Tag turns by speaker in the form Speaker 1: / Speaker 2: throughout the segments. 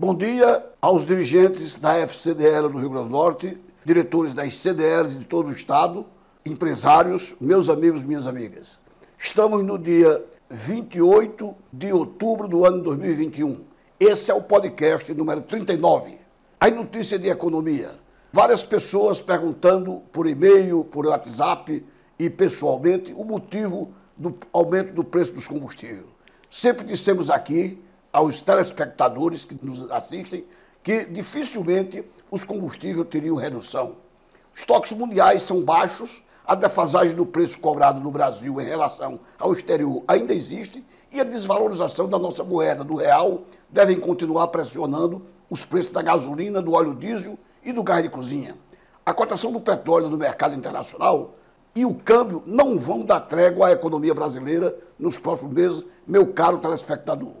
Speaker 1: Bom dia aos dirigentes da FCDL do Rio Grande do Norte, diretores das CDLs de todo o estado, empresários, meus amigos, minhas amigas. Estamos no dia 28 de outubro do ano 2021. Esse é o podcast número 39. A notícia de economia. Várias pessoas perguntando por e-mail, por WhatsApp e pessoalmente o motivo do aumento do preço dos combustíveis. Sempre dissemos aqui aos telespectadores que nos assistem que dificilmente os combustíveis teriam redução. Os estoques mundiais são baixos, a defasagem do preço cobrado no Brasil em relação ao exterior ainda existe e a desvalorização da nossa moeda, do real, devem continuar pressionando os preços da gasolina, do óleo diesel e do gás de cozinha. A cotação do petróleo no mercado internacional e o câmbio não vão dar trégua à economia brasileira nos próximos meses, meu caro telespectador.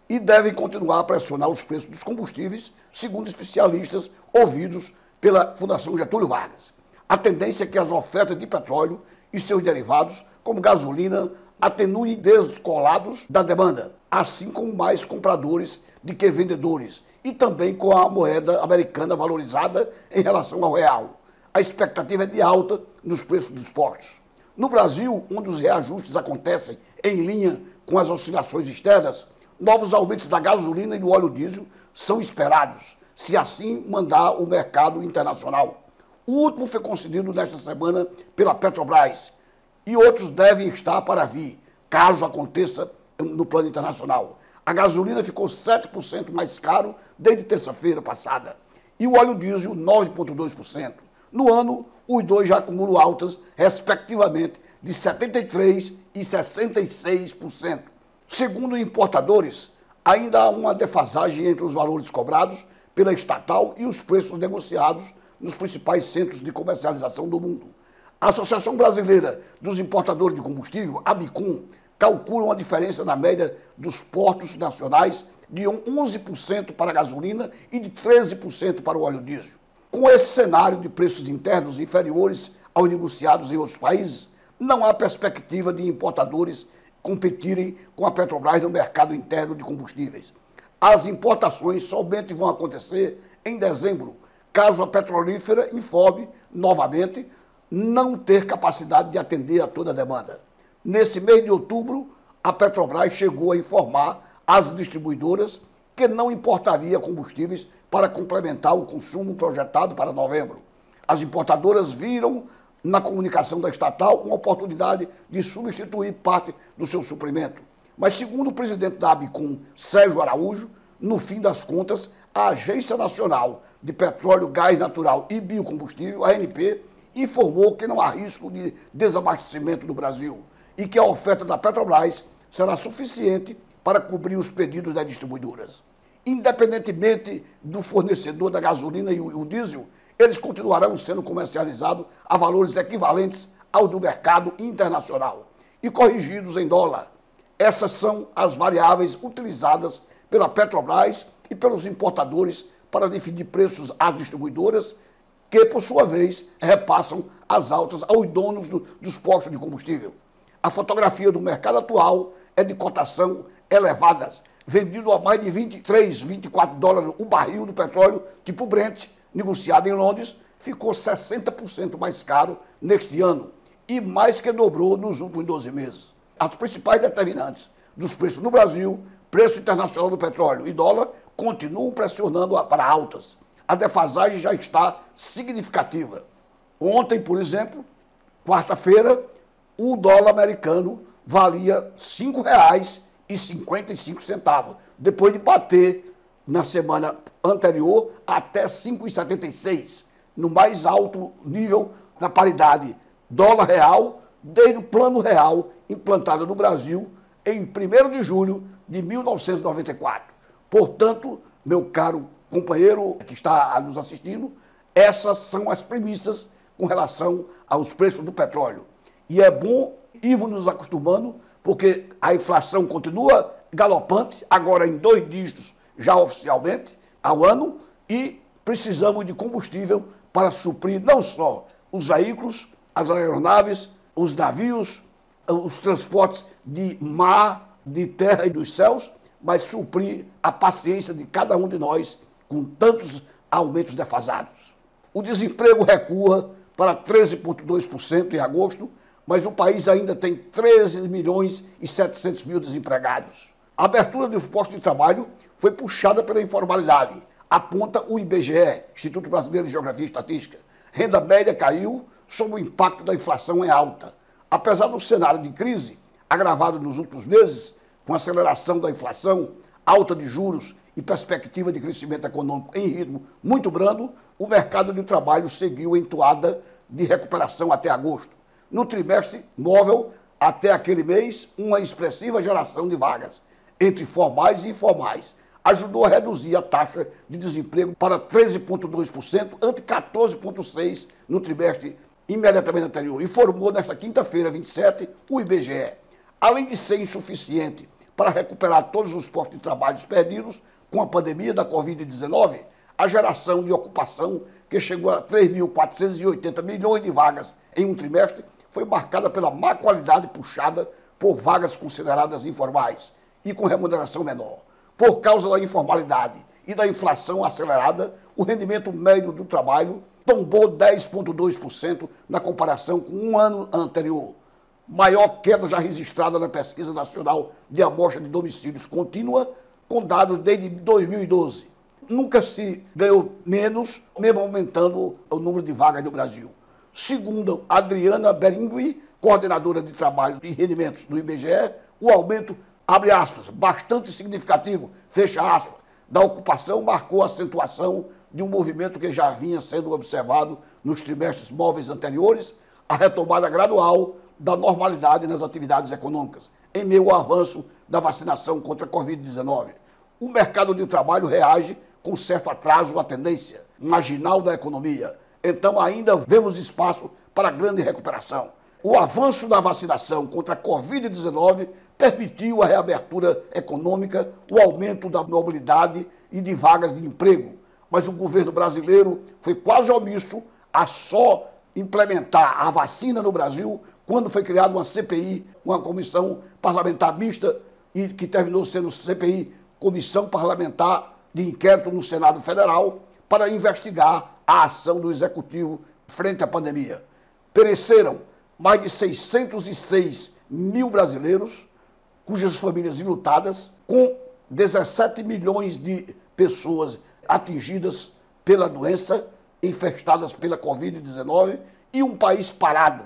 Speaker 1: E devem continuar a pressionar os preços dos combustíveis, segundo especialistas ouvidos pela Fundação Getúlio Vargas. A tendência é que as ofertas de petróleo e seus derivados, como gasolina, atenuem descolados da demanda, assim como mais compradores do que vendedores, e também com a moeda americana valorizada em relação ao real. A expectativa é de alta nos preços dos postos. No Brasil, onde os reajustes acontecem em linha com as oscilações externas, novos aumentos da gasolina e do óleo diesel são esperados, se assim mandar o mercado internacional. O último foi concedido nesta semana pela Petrobras e outros devem estar para vir, caso aconteça no plano internacional. A gasolina ficou 7% mais caro desde terça-feira passada e o óleo diesel 9,2%. No ano, os dois já acumulam altas, respectivamente, de 73% e 66%. Segundo importadores, ainda há uma defasagem entre os valores cobrados pela estatal e os preços negociados nos principais centros de comercialização do mundo. A Associação Brasileira dos Importadores de Combustível, ABICUM, calcula uma diferença na média dos portos nacionais de 11% para a gasolina e de 13% para o óleo diesel. Com esse cenário de preços internos inferiores aos negociados em outros países, não há perspectiva de importadores competirem com a Petrobras no mercado interno de combustíveis. As importações somente vão acontecer em dezembro, caso a petrolífera informe novamente não ter capacidade de atender a toda a demanda. Nesse mês de outubro, a Petrobras chegou a informar às distribuidoras que não importaria combustíveis para complementar o consumo projetado para novembro. As importadoras viram na comunicação da estatal uma oportunidade de substituir parte do seu suprimento. Mas, segundo o presidente da ABICUM, Sérgio Araújo, no fim das contas, a Agência Nacional de Petróleo, Gás Natural e Biocombustível, ANP, informou que não há risco de desabastecimento no Brasil e que a oferta da Petrobras será suficiente para cobrir os pedidos das distribuidoras. Independentemente do fornecedor da gasolina e o diesel, eles continuarão sendo comercializados a valores equivalentes ao do mercado internacional e corrigidos em dólar. Essas são as variáveis utilizadas pela Petrobras e pelos importadores para definir preços às distribuidoras, que, por sua vez, repassam as altas aos donos dos postos de combustível. A fotografia do mercado atual é de cotação elevadas, vendido a mais de 23, 24 dólares o barril do petróleo tipo Brent, negociado em Londres, ficou 60% mais caro neste ano e mais que dobrou nos últimos 12 meses. As principais determinantes dos preços no Brasil, preço internacional do petróleo e dólar, continuam pressionando para altas. A defasagem já está significativa. Ontem, por exemplo, quarta-feira, o dólar americano valia R$ 5,55, depois de bater na semana anterior até R$ 5,76, no mais alto nível da paridade dólar-real, desde o Plano Real implantado no Brasil em 1º de julho de 1994. Portanto, meu caro companheiro que está nos assistindo, essas são as premissas com relação aos preços do petróleo. E é bom irmos nos acostumando, porque a inflação continua galopante, agora em 2 dígitos já oficialmente, ao ano, e precisamos de combustível para suprir não só os veículos, as aeronaves, os navios, os transportes de mar, de terra e dos céus, mas suprir a paciência de cada um de nós com tantos aumentos defasados. O desemprego recua para 13,2% em agosto, mas o país ainda tem 13 milhões e 700 mil desempregados. A abertura do posto de trabalho foi puxada pela informalidade, aponta o IBGE, Instituto Brasileiro de Geografia e Estatística. Renda média caiu sob o impacto da inflação em alta. Apesar do cenário de crise, agravado nos últimos meses, com aceleração da inflação, alta de juros e perspectiva de crescimento econômico em ritmo muito brando, o mercado de trabalho seguiu em toada de recuperação até agosto. No trimestre móvel, até aquele mês, uma expressiva geração de vagas, entre formais e informais, ajudou a reduzir a taxa de desemprego para 13,2%, ante 14,6% no trimestre imediatamente anterior, informou nesta quinta-feira, 27, o IBGE. Além de ser insuficiente para recuperar todos os postos de trabalho perdidos com a pandemia da Covid-19, a geração de ocupação, que chegou a 3.480 milhões de vagas em um trimestre, foi marcada pela má qualidade puxada por vagas consideradas informais e com remuneração menor. Por causa da informalidade e da inflação acelerada, o rendimento médio do trabalho tombou 10,2% na comparação com um ano anterior. Maior queda já registrada na Pesquisa Nacional de Amostra de Domicílios Contínua, com dados desde 2012. Nunca se ganhou menos, mesmo aumentando o número de vagas no Brasil. Segundo Adriana Beringui, coordenadora de trabalho e rendimentos do IBGE, o aumento, abre aspas, bastante significativo, fecha aspas, da ocupação marcou a acentuação de um movimento que já vinha sendo observado nos trimestres móveis anteriores, a retomada gradual da normalidade nas atividades econômicas, em meio ao avanço da vacinação contra a Covid-19. O mercado de trabalho reage com certo atraso à tendência marginal da economia. Então ainda vemos espaço para grande recuperação. O avanço da vacinação contra a Covid-19 permitiu a reabertura econômica, o aumento da mobilidade e de vagas de emprego. Mas o governo brasileiro foi quase omisso a só implementar a vacina no Brasil quando foi criada uma CPI, uma comissão parlamentar mista, e que terminou sendo CPI, Comissão Parlamentar de Inquérito no Senado Federal, para investigar a ação do Executivo frente à pandemia. Pereceram mais de 606 mil brasileiros, cujas famílias enlutadas, com 17 milhões de pessoas atingidas pela doença, infestadas pela Covid-19, e um país parado,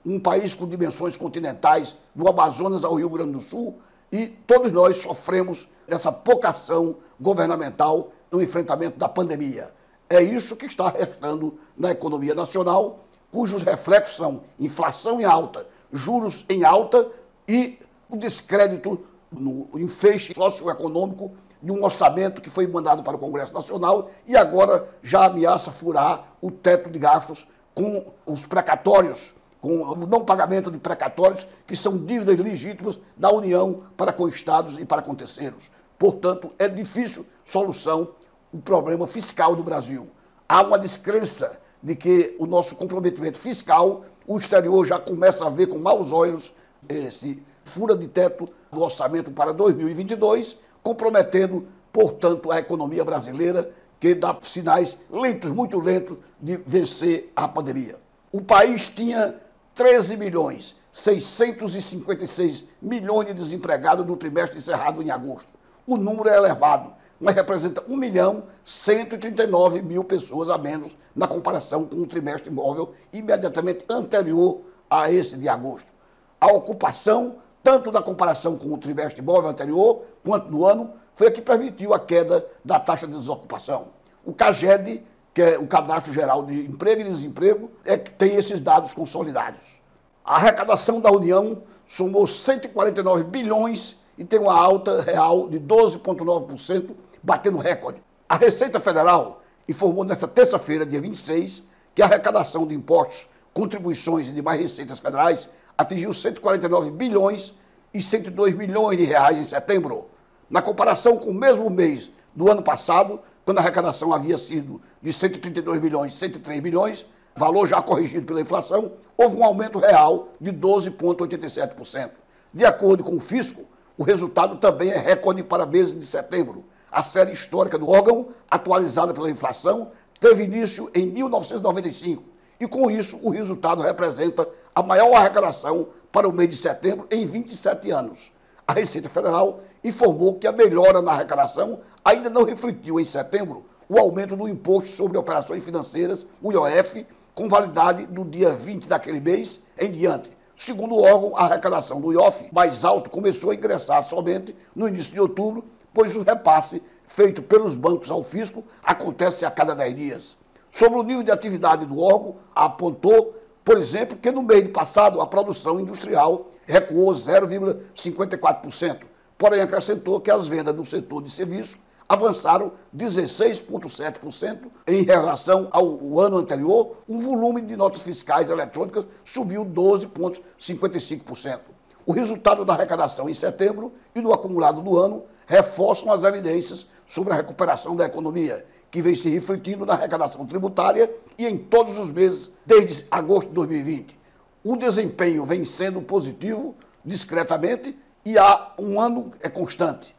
Speaker 1: um país com dimensões continentais, do Amazonas ao Rio Grande do Sul, e todos nós sofremos dessa pouca ação governamental no enfrentamento da pandemia. É isso que está restando na economia nacional, cujos reflexos são inflação em alta, juros em alta e o descrédito no enfeixe socioeconômico de um orçamento que foi mandado para o Congresso Nacional e agora já ameaça furar o teto de gastos com os precatórios, com o não pagamento de precatórios, que são dívidas legítimas da União para com estados e para com terceiros. Portanto, é difícil solução o problema fiscal do Brasil. Há uma descrença de que o nosso comprometimento fiscal, o exterior já começa a ver com maus olhos esse fura de teto do orçamento para 2022, comprometendo, portanto, a economia brasileira, que dá sinais lentos, muito lentos, de vencer a pandemia. O país tinha 13 milhões 656 milhões de desempregados no trimestre encerrado em agosto. O número é elevado, mas representa 1.139 mil pessoas a menos na comparação com o trimestre móvel imediatamente anterior a esse de agosto. A ocupação, tanto na comparação com o trimestre móvel anterior, quanto no ano, foi a que permitiu a queda da taxa de desocupação. O CAGED, que é o Cadastro Geral de Emprego e Desemprego, é que tem esses dados consolidados. A arrecadação da União somou 149 bilhões e tem uma alta real de 12,9%, batendo recorde. A Receita Federal informou nesta terça-feira, dia 26, que a arrecadação de impostos, contribuições e demais receitas federais atingiu 149 bilhões e 102 milhões de reais em setembro. Na comparação com o mesmo mês do ano passado, quando a arrecadação havia sido de 132 bilhões e 103 bilhões, valor já corrigido pela inflação, houve um aumento real de 12,87%. De acordo com o fisco, O resultado também é recorde para mês de setembro. A série histórica do órgão, atualizada pela inflação, teve início em 1995 e, com isso, o resultado representa a maior arrecadação para o mês de setembro em 27 anos. A Receita Federal informou que a melhora na arrecadação ainda não refletiu em setembro o aumento do Imposto sobre Operações Financeiras, o IOF, com validade do dia 20 daquele mês em diante. Segundo o órgão, a arrecadação do IOF mais alto começou a ingressar somente no início de outubro, pois o repasse feito pelos bancos ao fisco acontece a cada 10 dias. Sobre o nível de atividade do órgão, apontou, por exemplo, que no mês passado a produção industrial recuou 0,54%, porém acrescentou que as vendas do setor de serviço avançaram 16,7% em relação ao ano anterior. O volume de notas fiscais eletrônicas subiu 12,55%. O resultado da arrecadação em setembro e no acumulado do ano reforçam as evidências sobre a recuperação da economia, que vem se refletindo na arrecadação tributária e em todos os meses desde agosto de 2020. O desempenho vem sendo positivo discretamente e há um ano é constante.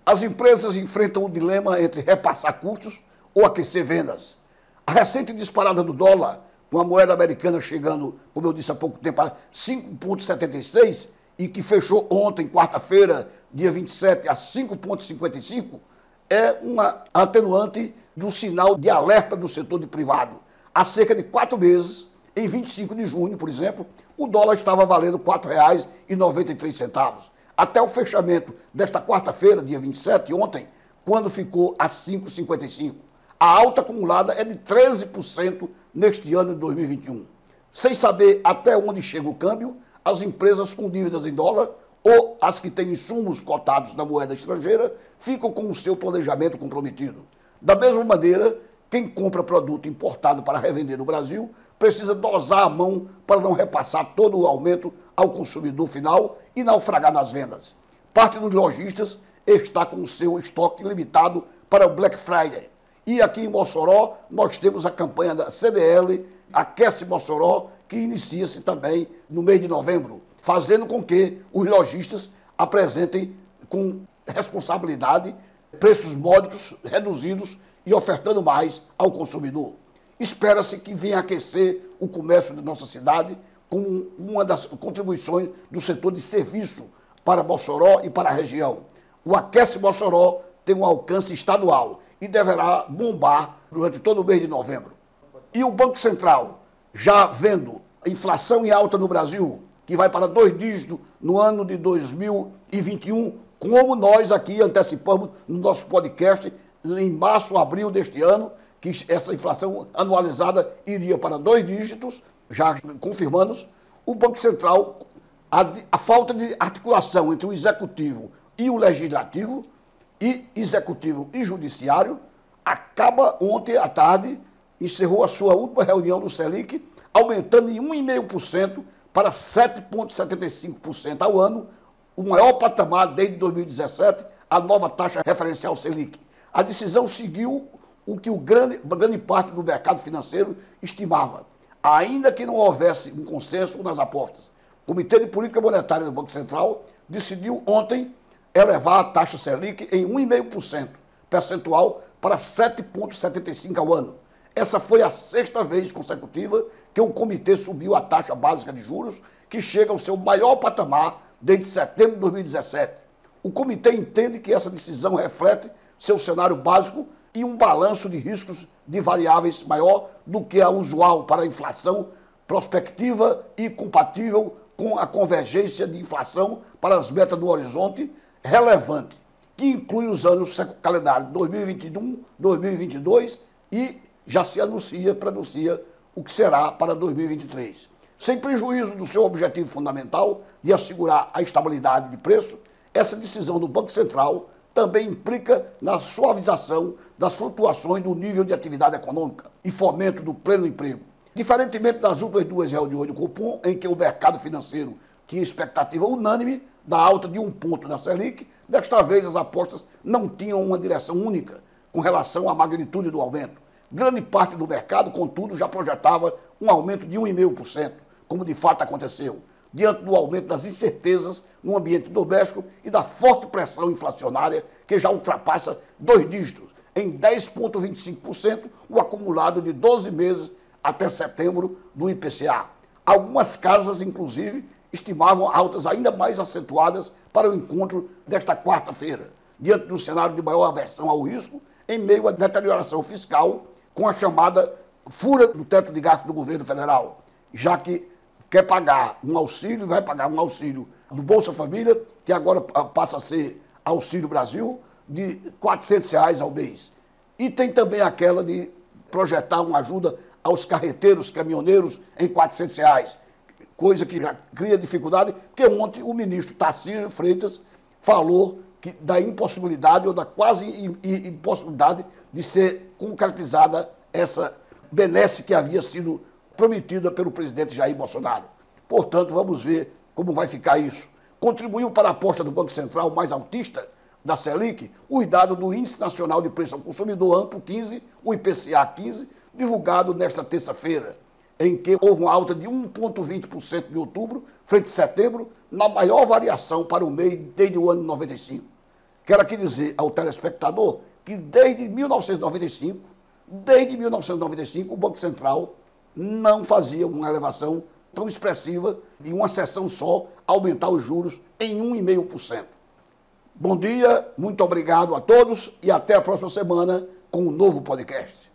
Speaker 1: As empresas enfrentam o dilema entre repassar custos ou aquecer vendas. A recente disparada do dólar, com a moeda americana chegando, como eu disse há pouco tempo, a 5,76 e que fechou ontem, quarta-feira, dia 27, a 5,55, é uma atenuante do sinal de alerta do setor de privado. Há cerca de 4 meses, em 25 de junho, por exemplo, o dólar estava valendo R$ 4,93. Até o fechamento desta quarta-feira, dia 27, ontem, quando ficou a 5,55. A alta acumulada é de 13% neste ano de 2021. Sem saber até onde chega o câmbio, as empresas com dívidas em dólar ou as que têm insumos cotados na moeda estrangeira ficam com o seu planejamento comprometido. Da mesma maneira, quem compra produto importado para revender no Brasil precisa dosar a mão para não repassar todo o aumento ao consumidor final e naufragar nas vendas. Parte dos lojistas está com o seu estoque limitado para o Black Friday. E aqui em Mossoró, nós temos a campanha da CDL, Aquece Mossoró, que inicia-se também no mês de novembro, fazendo com que os lojistas apresentem com responsabilidade preços módicos, reduzidos e ofertando mais ao consumidor. Espera-se que venha aquecer o comércio de nossa cidade com uma das contribuições do setor de serviço para Mossoró e para a região. O Aquece Mossoró tem um alcance estadual e deverá bombar durante todo o mês de novembro. E o Banco Central, já vendo a inflação em alta no Brasil, que vai para 2 dígitos no ano de 2021, como nós aqui antecipamos no nosso podcast, em março, abril deste ano, que essa inflação anualizada iria para 2 dígitos, já confirmamos. O Banco Central, a falta de articulação entre o executivo e o legislativo, e executivo e judiciário, acaba ontem à tarde, encerrou a sua última reunião do Selic, aumentando em 1,5% para 7,75% ao ano, o maior patamar desde 2017, a nova taxa referencial Selic. A decisão seguiu o que grande parte do mercado financeiro estimava, ainda que não houvesse um consenso nas apostas. O Comitê de Política Monetária do Banco Central decidiu ontem elevar a taxa Selic em 1,5% percentual para 7,75% ao ano. Essa foi a 6ª vez consecutiva que o comitê subiu a taxa básica de juros, que chega ao seu maior patamar desde setembro de 2017. O comitê entende que essa decisão reflete seu cenário básico e um balanço de riscos de variáveis maior do que a usual para a inflação prospectiva e compatível com a convergência de inflação para as metas do horizonte relevante, que inclui os anos calendário 2021, 2022 e já se preanuncia o que será para 2023. Sem prejuízo do seu objetivo fundamental de assegurar a estabilidade de preço, essa decisão do Banco Central também implica na suavização das flutuações do nível de atividade econômica e fomento do pleno emprego. Diferentemente das últimas 2 reuniões do Copom, em que o mercado financeiro tinha expectativa unânime da alta de 1 ponto na Selic, desta vez as apostas não tinham uma direção única com relação à magnitude do aumento. Grande parte do mercado, contudo, já projetava um aumento de 1,5%, como de fato aconteceu. diante do aumento das incertezas no ambiente doméstico e da forte pressão inflacionária que já ultrapassa 2 dígitos, em 10,25% o acumulado de 12 meses até setembro do IPCA. Algumas casas, inclusive, estimavam altas ainda mais acentuadas para o encontro desta quarta-feira, diante do cenário de maior aversão ao risco, em meio à deterioração fiscal, com a chamada fura do teto de gasto do governo federal, já que quer pagar um auxílio, vai pagar um auxílio do Bolsa Família, que agora passa a ser Auxílio Brasil, de R$ 400 ao mês. E tem também aquela de projetar uma ajuda aos carreteiros, caminhoneiros, em R$ 400, coisa que já cria dificuldade, porque ontem o ministro Tarcísio Freitas falou da impossibilidade ou da quase impossibilidade de ser concretizada essa benesse que havia sido prometida pelo presidente Jair Bolsonaro. Portanto, vamos ver como vai ficar isso. Contribuiu para a aposta do Banco Central mais altista da Selic os dados do Índice Nacional de Preço ao Consumidor Amplo 15, o IPCA 15, divulgado nesta terça-feira, em que houve uma alta de 1,20% de outubro, frente a setembro, na maior variação para o mês desde o ano 95. Quero aqui dizer ao telespectador que desde 1995, o Banco Central não fazia uma elevação tão expressiva de uma sessão só aumentar os juros em 1,5%. Bom dia, muito obrigado a todos e até a próxima semana com um novo podcast.